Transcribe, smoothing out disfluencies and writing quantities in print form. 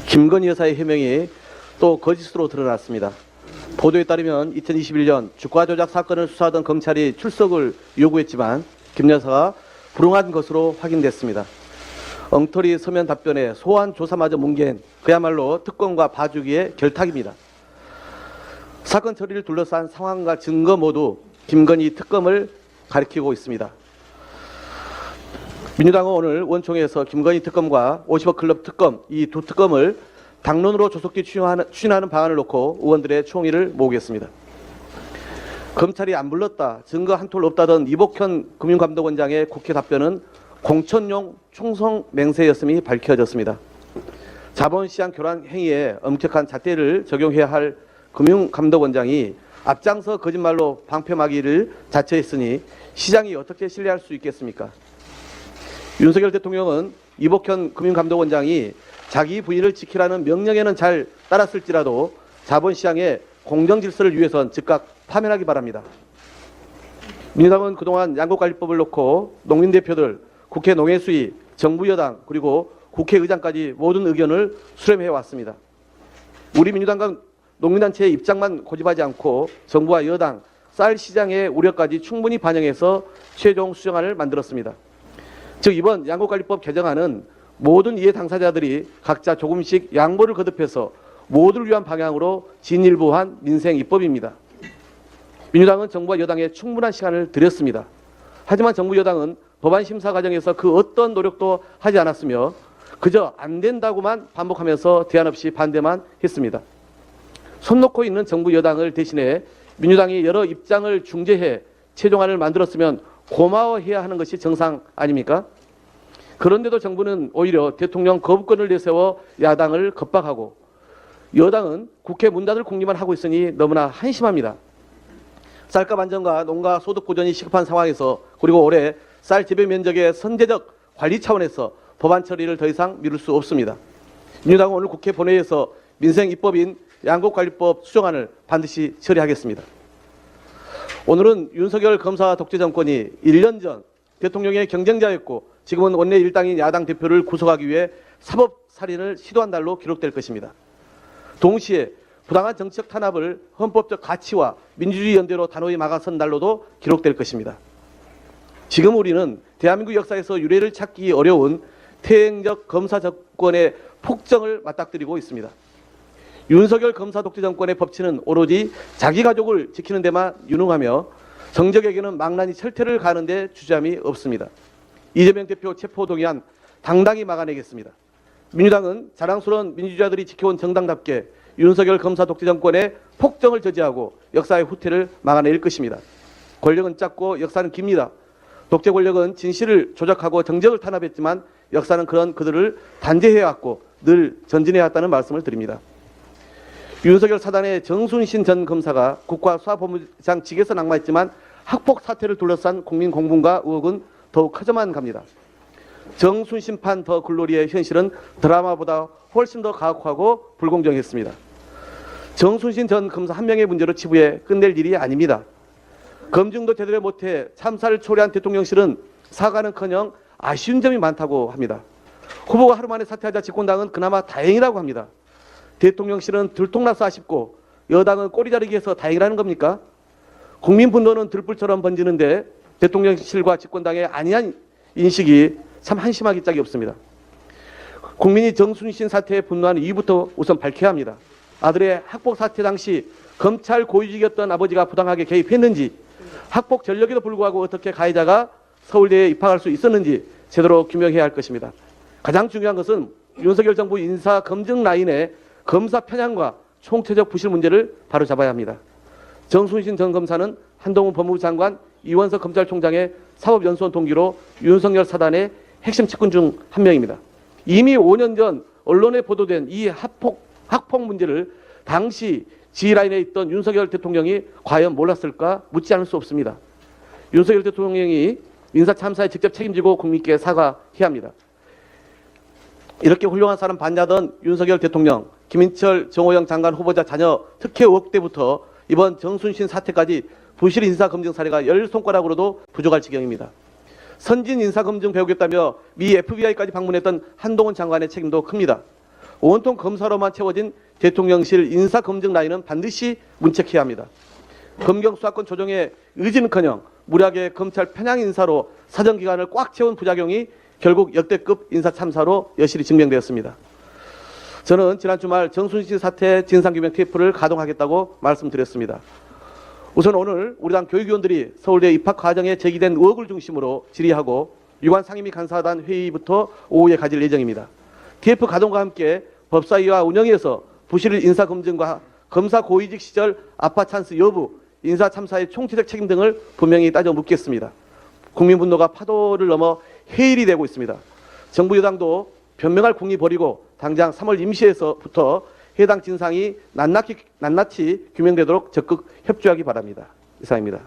김건희 여사의 해명이 또 거짓으로 드러났습니다. 보도에 따르면 2021년 주가 조작 사건을 수사하던 검찰이 출석을 요구했지만 김 여사가 불응한 것으로 확인됐습니다. 엉터리 서면 답변에 소환 조사마저 뭉갠 그야말로 특검과 봐주기의 결탁입니다. 사건 처리를 둘러싼 상황과 증거 모두 김건희 특검을 가리키고 있습니다. 민주당은 오늘 원총회에서 김건희 특검과 50억 클럽 특검, 이 두 특검을 당론으로 조속히 추진하는 방안을 놓고 의원들의 총의를 모으겠습니다. 검찰이 안 불렀다, 증거 한 톨 없다던 이복현 금융감독원장의 국회 답변은 공천용 충성 맹세였음이 밝혀졌습니다. 자본시장 교란 행위에 엄격한 잣대를 적용해야 할 금융감독원장이 앞장서 거짓말로 방패막이를 자처했으니 시장이 어떻게 신뢰할 수 있겠습니까? 윤석열 대통령은 이복현 금융감독원장이 자기 부인을 지키라는 명령에는 잘 따랐을지라도 자본시장의 공정질서를 위해선 즉각 파면하기 바랍니다. 민주당은 그동안 양곡관리법을 놓고 농민대표들, 국회 농해수위, 정부 여당 그리고 국회의장까지 모든 의견을 수렴해왔습니다. 우리 민주당과 농민단체의 입장만 고집하지 않고 정부와 여당, 쌀 시장의 우려까지 충분히 반영해서 최종 수정안을 만들었습니다. 즉 이번 양곡관리법 개정안은 모든 이해 당사자들이 각자 조금씩 양보를 거듭해서 모두를 위한 방향으로 진일보한 민생 입법입니다. 민주당은 정부와 여당에 충분한 시간을 드렸습니다. 하지만 정부 여당은 법안 심사 과정에서 그 어떤 노력도 하지 않았으며 그저 안 된다고만 반복하면서 대안 없이 반대만 했습니다. 손 놓고 있는 정부 여당을 대신해 민주당이 여러 입장을 중재해 최종안을 만들었으면 고마워해야 하는 것이 정상 아닙니까? 그런데도 정부는 오히려 대통령 거부권을 내세워 야당을 겁박하고 여당은 국회 문 닫을 궁리만 하고 있으니 너무나 한심합니다. 쌀값 안정과 농가 소득 보전이 시급한 상황에서 그리고 올해 쌀 재배 면적의 선제적 관리 차원에서 법안 처리를 더 이상 미룰 수 없습니다. 민주당은 오늘 국회 본회의에서 민생 입법인 양곡관리법 수정안을 반드시 처리하겠습니다. 오늘은 윤석열 검사 독재 정권이 1년 전 대통령의 경쟁자였고 지금은 원내 일당인 야당 대표를 구속하기 위해 사법살인을 시도한 날로 기록될 것입니다. 동시에 부당한 정치적 탄압을 헌법적 가치와 민주주의 연대로 단호히 막아선 날로도 기록될 것입니다. 지금 우리는 대한민국 역사에서 유례를 찾기 어려운 퇴행적 검사 정권의 폭정을 맞닥뜨리고 있습니다. 윤석열 검사 독재 정권의 법치는 오로지 자기 가족을 지키는 데만 유능하며 정적에게는 망나니 철퇴를 가는 데 주저함이 없습니다. 이재명 대표 체포 동의안 당당히 막아내겠습니다. 민주당은 자랑스러운 민주주의자들이 지켜온 정당답게 윤석열 검사 독재 정권의 폭정을 저지하고 역사의 후퇴를 막아낼 것입니다. 권력은 짧고 역사는 깁니다. 독재 권력은 진실을 조작하고 정적을 탄압했지만 역사는 그런 그들을 단죄해왔고 늘 전진해왔다는 말씀을 드립니다. 윤석열 사단의 정순신 전 검사가 국가수사본부장 직에서 낙마했지만 학폭 사태를 둘러싼 국민 공분과 의혹은 더욱 커져만 갑니다. 정순신판 더 글로리의 현실은 드라마보다 훨씬 더 가혹하고 불공정했습니다. 정순신 전 검사 한 명의 문제로 치부해 끝낼 일이 아닙니다. 검증도 제대로 못해 참사를 초래한 대통령실은 사과는커녕 아쉬운 점이 많다고 합니다. 후보가 하루 만에 사퇴하자 집권당은 그나마 다행이라고 합니다. 대통령실은 들통나서 아쉽고 여당은 꼬리 자르기 위해서 다행이라는 겁니까? 국민 분노는 들불처럼 번지는데 대통령실과 집권당의 안이한 인식이 참 한심하기 짝이 없습니다. 국민이 정순신 사태에 분노하는 이유부터 우선 밝혀야 합니다. 아들의 학폭 사태 당시 검찰 고위직이었던 아버지가 부당하게 개입했는지, 학폭 전력에도 불구하고 어떻게 가해자가 서울대에 입학할 수 있었는지 제대로 규명해야 할 것입니다. 가장 중요한 것은 윤석열 정부 인사 검증 라인의 검사 편향과 총체적 부실 문제를 바로잡아야 합니다. 정순신 전 검사는 한동훈 법무부 장관, 이원석 검찰총장의 사법연수원 동기로 윤석열 사단의 핵심 측근 중 한 명입니다. 이미 5년 전 언론에 보도된 이 학폭 문제를 당시 G라인에 있던 윤석열 대통령이 과연 몰랐을까 묻지 않을 수 없습니다. 윤석열 대통령이 인사참사에 직접 책임지고 국민께 사과해야 합니다. 이렇게 훌륭한 사람 반야던 윤석열 대통령, 김인철, 정호영 장관 후보자 자녀 특혜 의혹 때부터 이번 정순신 사태까지 부실 인사검증 사례가 10손가락으로도 부족할 지경입니다. 선진 인사검증 배우겠다며 미 FBI까지 방문했던 한동훈 장관의 책임도 큽니다. 온통 검사로만 채워진 대통령실 인사검증 라인은 반드시 문책해야 합니다. 검경 수사권 조정의 의지는커녕 무리하게 검찰 편향 인사로 사정기관을 꽉 채운 부작용이 결국 역대급 인사 참사로 여실히 증명되었습니다. 저는 지난 주말 정순신 사태 진상규명 TF를 가동하겠다고 말씀드렸습니다. 우선 오늘 우리 당 교육위원들이 서울대 입학 과정에 제기된 의혹을 중심으로 질의하고 유관 상임위 간사단 회의부터 오후에 가질 예정입니다. TF 가동과 함께 법사위와 운영위에서 부실 인사검증과 검사 고위직 시절 아파 찬스 여부, 인사 참사의 총체적 책임 등을 분명히 따져 묻겠습니다. 국민 분노가 파도를 넘어 해일이 되고 있습니다. 정부 여당도 변명할 궁리 버리고 당장 3월 임시에서부터 해당 진상이 낱낱이 규명되도록 적극 협조하기 바랍니다. 이상입니다.